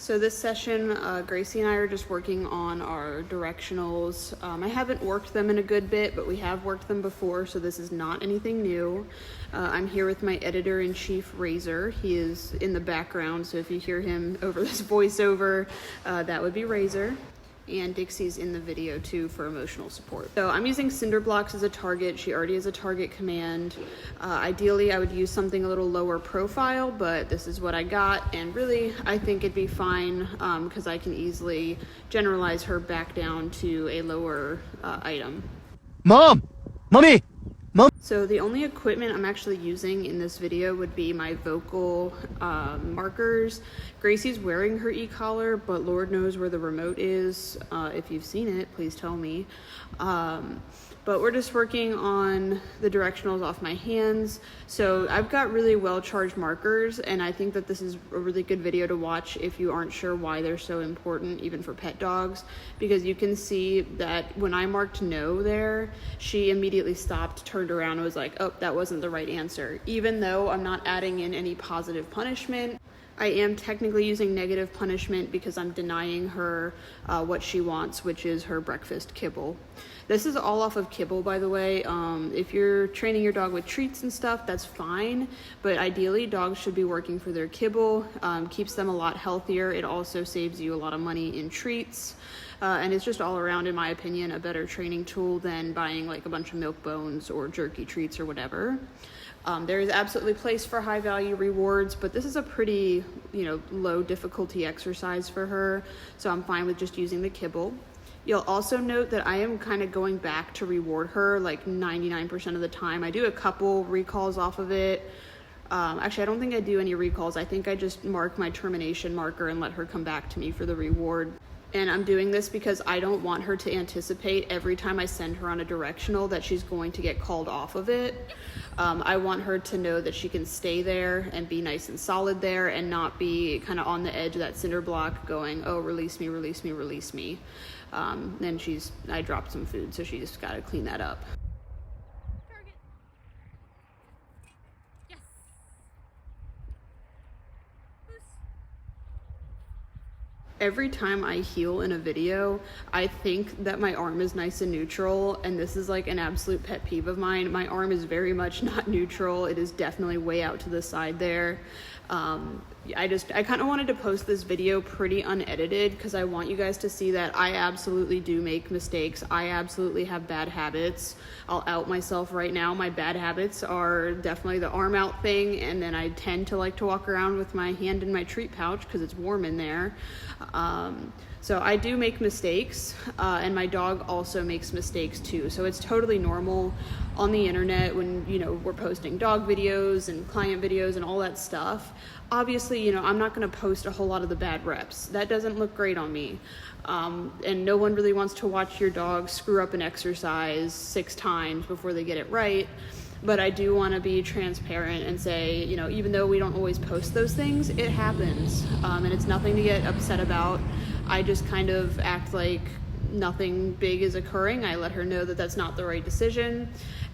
So this session, Gracie and I are just working on our directionals. I haven't worked them in a good bit, but we have worked them before, so this is not anything new. I'm here with my editor-in-chief, Razor. He is in the background, so if you hear him over this voiceover, that would be Razor. And Dixie's in the video too for emotional support. So I'm using cinder blocks as a target. She already has a target command. Ideally, I would use something a little lower profile, but this is what I got. And really, I think it'd be fine because I can easily generalize her back down to a lower item. Mommy! So the only equipment I'm actually using in this video would be my vocal markers. Gracie's wearing her e-collar, but Lord knows where the remote is. If you've seen it, please tell me. But we're just working on the directionals off my hands. So I've got really well-charged markers, and I think that this is a really good video to watch if you aren't sure why they're so important, even for pet dogs, because you can see that when I marked no there, she immediately stopped, turned around, and was like, oh, that wasn't the right answer. Even though I'm not adding in any positive punishment, I am technically using negative punishment because I'm denying her what she wants, which is her breakfast kibble. This is all off of kibble, by the way. If you're training your dog with treats and stuff, that's fine, but ideally dogs should be working for their kibble. Keeps them a lot healthier. It also saves you a lot of money in treats. And it's just all around, in my opinion, a better training tool than buying like a bunch of milk bones or jerky treats or whatever. There is absolutely place for high value rewards, but this is a pretty, low difficulty exercise for her. So I'm fine with just using the kibble. You'll also note that I am kind of going back to reward her like 99% of the time. I do a couple recalls off of it. Actually, I don't think I do any recalls. I think I just mark my termination marker and let her come back to me for the reward. And I'm doing this because I don't want her to anticipate every time I send her on a directional that she's going to get called off of it. I want her to know that she can stay there and be nice and solid there and not be kind of on the edge of that cinder block going, oh, release me, release me, release me. Then I dropped some food, so she just got to clean that up. Target. Yes. Loose. Every time I heel in a video, I think that my arm is nice and neutral, and this is like an absolute pet peeve of mine. My arm is very much not neutral. It is definitely way out to the side there. I kind of wanted to post this video pretty unedited because I want you guys to see that I absolutely do make mistakes. I absolutely have bad habits. I'll out myself right now. My bad habits are definitely the arm out thing, and then I tend to like to walk around with my hand in my treat pouch because it's warm in there. So I do make mistakes, and my dog also makes mistakes too. So it's totally normal on the internet when, we're posting dog videos and client videos and all that stuff. Obviously, I'm not going to post a whole lot of the bad reps. That doesn't look great on me. And no one really wants to watch your dog screw up an exercise 6 times before they get it right. But I do want to be transparent and say, even though we don't always post those things, it happens. And it's nothing to get upset about. I just kind of act like nothing big is occurring. I let her know that that's not the right decision,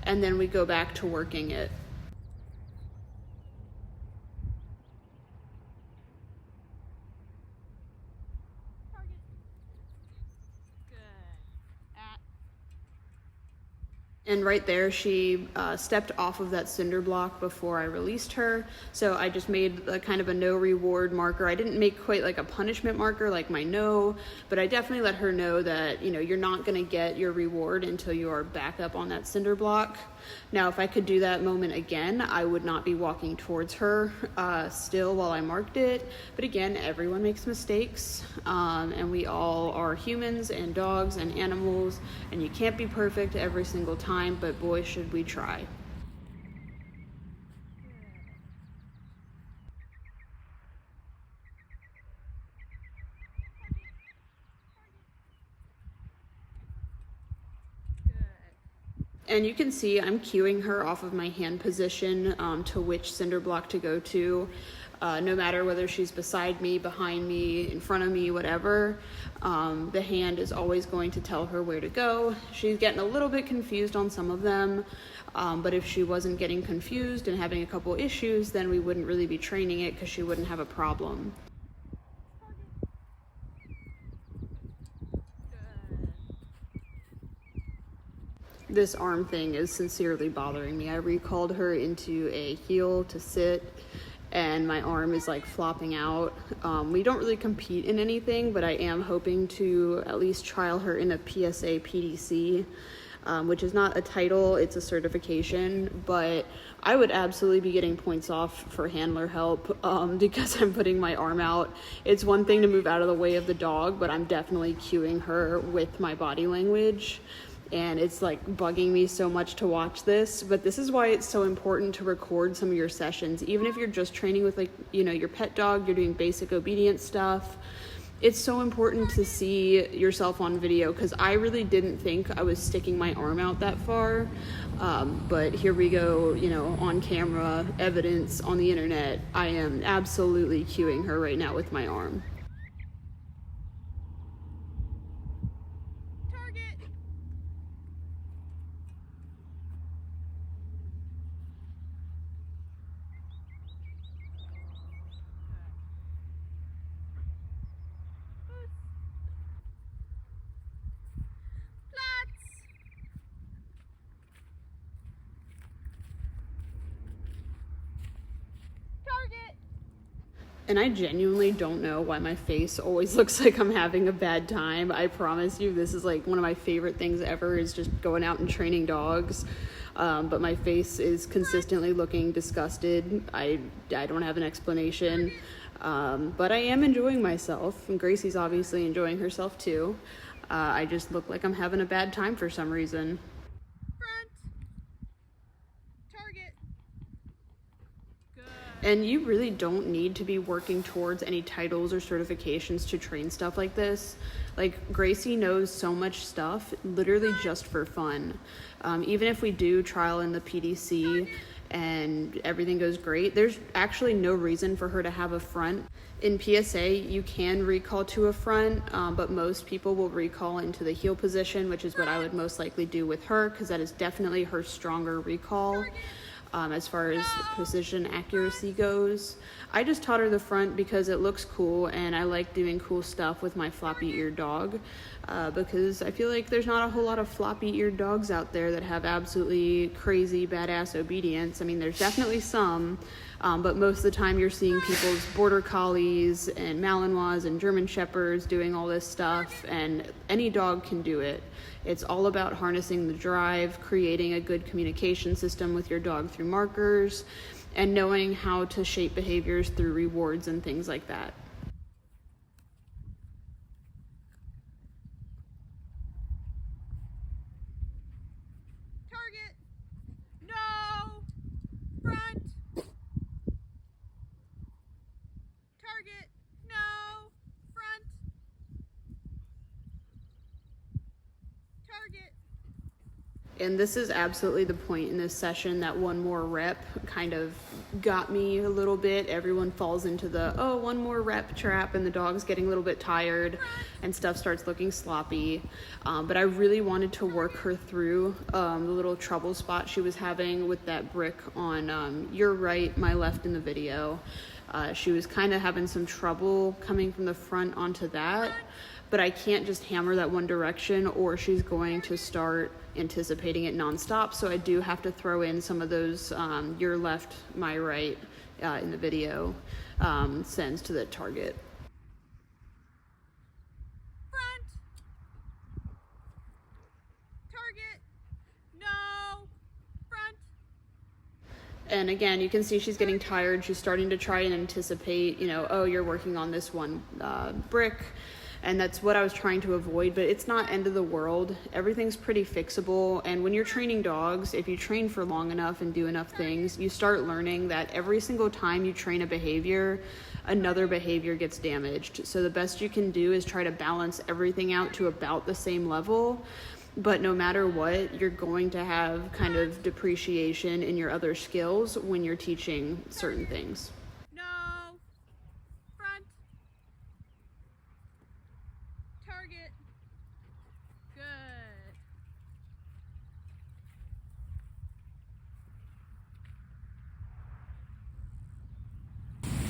and then we go back to working it. Target. Good. At. And right there, she stepped off of that cinder block before I released her. So I just made a kind of a no reward marker. I didn't make quite like a punishment marker like my no, but I definitely let her know that, you're not gonna get your reward until you are back up on that cinder block. Now, if I could do that moment again, I would not be walking towards her still while I marked it. But again, everyone makes mistakes, and we all are humans and dogs and animals, and you can't be perfect every single time, but boy, should we try. And you can see I'm cueing her off of my hand position to which cinder block to go to, no matter whether she's beside me, behind me, in front of me, whatever. The hand is always going to tell her where to go. She's getting a little bit confused on some of them, but if she wasn't getting confused and having a couple issues, then we wouldn't really be training it because she wouldn't have a problem. Target. This arm thing is sincerely bothering me. I recalled her into a heel to sit, and my arm is like flopping out. We don't really compete in anything, but I am hoping to at least trial her in a PSA PDC, which is not a title, it's a certification, but I would absolutely be getting points off for handler help because I'm putting my arm out. It's one thing to move out of the way of the dog, but I'm definitely cueing her with my body language. And it's like bugging me so much to watch this, but this is why it's so important to record some of your sessions. Even if you're just training with, like, you know, your pet dog, you're doing basic obedience stuff, it's so important to see yourself on video, because I really didn't think I was sticking my arm out that far, but here we go, you know, on camera, evidence on the internet. I am absolutely cueing her right now with my arm. And I genuinely don't know why my face always looks like I'm having a bad time. I promise you, this is like one of my favorite things ever, is just going out and training dogs. But my face is consistently looking disgusted. I don't have an explanation. But I am enjoying myself, and Gracie's obviously enjoying herself too. I just look like I'm having a bad time for some reason. And you really don't need to be working towards any titles or certifications to train stuff like this. Like, Gracie knows so much stuff literally just for fun. Even if we do trial in the PDC and everything goes great, there's actually no reason for her to have a front. In PSA, you can recall to a front, but most people will recall into the heel position, which is what I would most likely do with her, because that is definitely her stronger recall. As far as precision accuracy goes, I just taught her the front because it looks cool, and I like doing cool stuff with my floppy-eared dog, because I feel like there's not a whole lot of floppy-eared dogs out there that have absolutely crazy badass obedience. I mean, there's definitely some, but most of the time you're seeing people's border collies and Malinois and German shepherds doing all this stuff, and any dog can do it. It's all about harnessing the drive, creating a good communication system with your dog through markers, and knowing how to shape behaviors through rewards and things like that. Target. No. Front. Target. No. Front. Target. And this is absolutely the point in this session that one more rep kind of got me a little bit. Everyone falls into the, oh, one more rep trap, and the dog's getting a little bit tired and stuff starts looking sloppy. But I really wanted to work her through the little trouble spot she was having with that brick on your right, my left in the video. She was kind of having some trouble coming from the front onto that, but I can't just hammer that one direction or she's going to start anticipating it nonstop. So I do have to throw in some of those your left, my right in the video sends to the target. Front. Target. No. Front. And again, you can see she's getting tired. She's starting to try and anticipate, you know, oh, you're working on this one brick. And that's what I was trying to avoid, but it's not end of the world. Everything's pretty fixable. And when you're training dogs, if you train for long enough and do enough things, you start learning that every single time you train a behavior, another behavior gets damaged. So the best you can do is try to balance everything out to about the same level. But no matter what, you're going to have kind of depreciation in your other skills when you're teaching certain things. No. Front. Target. Good.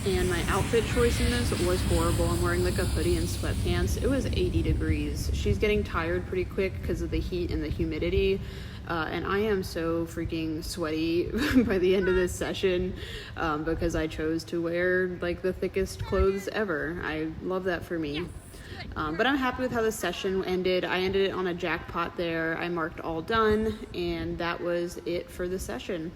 And my outfit choice in this was horrible. I'm wearing like a hoodie and sweatpants. It was 80 degrees. She's getting tired pretty quick because of the heat and the humidity. And I am so freaking sweaty by the end of this session because I chose to wear like the thickest clothes ever. I love that for me. But I'm happy with how the session ended. I ended it on a jackpot there. I marked all done, and that was it for the session.